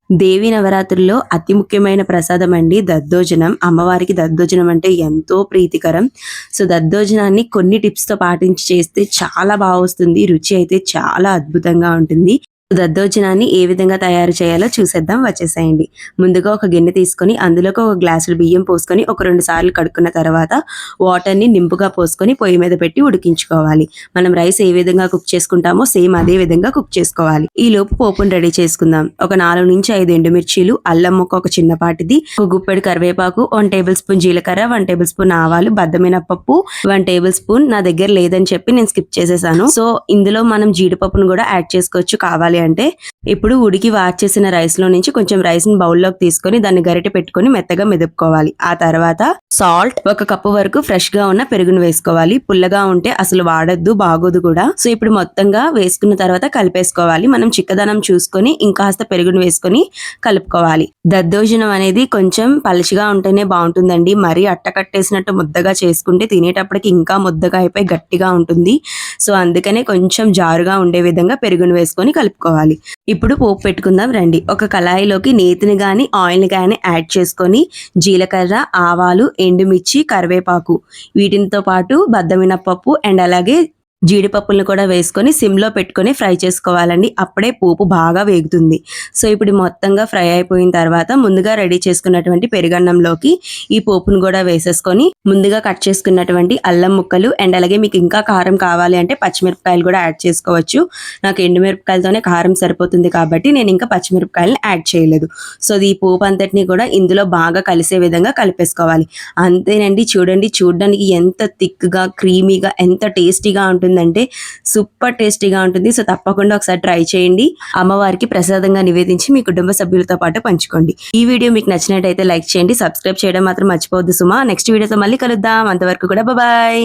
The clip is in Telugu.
దేవి నవరాత్రుల్లో అతి ముఖ్యమైన ప్రసాదం అండి దద్దోజనం. అమ్మవారికి దద్దోజనం అంటే ఎంతో ప్రీతికరం. సో, దద్దోజనాన్ని కొన్ని టిప్స్‌తో పాటించి చేస్తే చాలా వస్తుంది. రుచి అయితే చాలా అద్భుతంగా ఉంటుంది. దద్దోజనాన్ని ఏ విధంగా తయారు చేయాలో చూసేద్దాం, వచ్చేసేయండి. ముందుగా ఒక గిన్నె తీసుకొని అందులోకి ఒక గ్లాసుడు బియ్యం పోసుకొని ఒక 2 సార్లు కడుక్కున్న తర్వాత వాటర్‌ని నింపుగా పోసుకొని పొయ్యి మీద పెట్టి ఉడికించుకోవాలి. మనం రైస్ ఏ విధంగా కుక్ చేసుకుంటామో సేమ్ అదే విధంగా కుక్ చేసుకోవాలి. ఈలోపు పోపుని రెడీ చేసుకుందాం. ఒక 4-5 ఎండుమిర్చీలు, అల్లం ముక్క ఒక చిన్నపాటిది, ఒక గుప్పెడు కరివేపాకు, 1 టేబుల్ స్పూన్ జీలకర్ర, 1 టేబుల్ స్పూన్ ఆవాలు, బద్దమినపప్పు 1 టేబుల్ స్పూన్. నా దగ్గర లేదని చెప్పి నేను స్కిప్ చేసేసాను. సో, ఇందులో మనం జీడిపప్పును కూడా యాడ్ చేసుకోవచ్చు కావాలి అంటే. ఇప్పుడు ఉడికి వార్చేసిన రైస్ లో నుంచి కొంచెం రైస్ ని బౌల్లోకి తీసుకొని దాన్ని గరిటె పెట్టుకొని మెత్తగా మెదుపుకోవాలి. ఆ తర్వాత సాల్ట్, 1 కప్పు వరకు ఫ్రెష్ గా ఉన్న పెరుగును వేసుకోవాలి. పుల్లగా ఉంటే అసలు వాడొద్దు, బాగోదు కూడా. సో, ఇప్పుడు మొత్తంగా వేసుకున్న తర్వాత కలిపేసుకోవాలి. మనం చిక్కదనం చూసుకొని ఇంకాస్త పెరుగును వేసుకొని కలుపుకోవాలి. దద్దోజనం అనేది కొంచెం పలుచగా ఉంటేనే బాగుంటుందండి. మరీ అట్టకట్టేసినట్టు ముద్దగా చేసుకుంటే తినేటప్పటికి ఇంకా ముద్దగా అయిపోయి గట్టిగా ఉంటుంది. సో, అందుకనే కొంచెం జారుగా ఉండే విధంగా పెరుగును వేసుకొని కలుపుకోవాలి. ఇప్పుడు పోపు పెట్టుకుందాం రండి. ఒక కళాయిలోకి నేతిని గాని ఆయిల్ని గాని యాడ్ చేసుకొని జీలకర్ర, ఆవాలు, ఎండుమిర్చి, కరివేపాకు వీటితో పాటు బద్దమినపప్పు అండ్ అలాగే జీడిపప్పులను కూడా వేసుకొని సిమ్లో పెట్టుకొని ఫ్రై చేసుకోవాలండి. అప్పుడే పోపు బాగా వేగుతుంది. సో, ఇప్పుడు మొత్తంగా ఫ్రై అయిపోయిన తర్వాత ముందుగా రెడీ చేసుకున్నటువంటి పెరుగన్నంలోకి ఈ పోపును కూడా వేసేసుకొని ముందుగా కట్ చేసుకున్నటువంటి అల్లం ముక్కలు అండ్ అలాగే మీకు ఇంకా కారం కావాలి అంటే పచ్చిమిరపకాయలు కూడా యాడ్ చేసుకోవచ్చు. నాకు ఎండుమిరపకాయలతోనే కారం సరిపోతుంది కాబట్టి నేను ఇంకా పచ్చిమిరపకాయలను యాడ్ చేయలేదు. సో, ఈ పోపు అంతటిని కూడా ఇందులో బాగా కలిసే విధంగా కలిపేసుకోవాలి. అంతేనండి. చూడడానికి ఎంత థిక్గా, క్రీమీగా, ఎంత టేస్టీగా ఉంటుందంటే సూపర్ టేస్టీగా ఉంటుంది. సో, తప్పకుండా ఒకసారి ట్రై చేయండి. అమ్మవారికి ప్రసాదంగా నివేదించి మీ కుటుంబ సభ్యులతో పాటు పంచుకోండి. ఈ వీడియో మీకు నచ్చినట్టయితే లైక్ చేయండి, సబ్స్క్రైబ్ చేయడం మాత్రం మర్చిపోవద్దు సుమా. నెక్స్ట్ వీడియోతో మళ్ళీ కలుద్దాం. అంతవరకు కూడా బాయ్.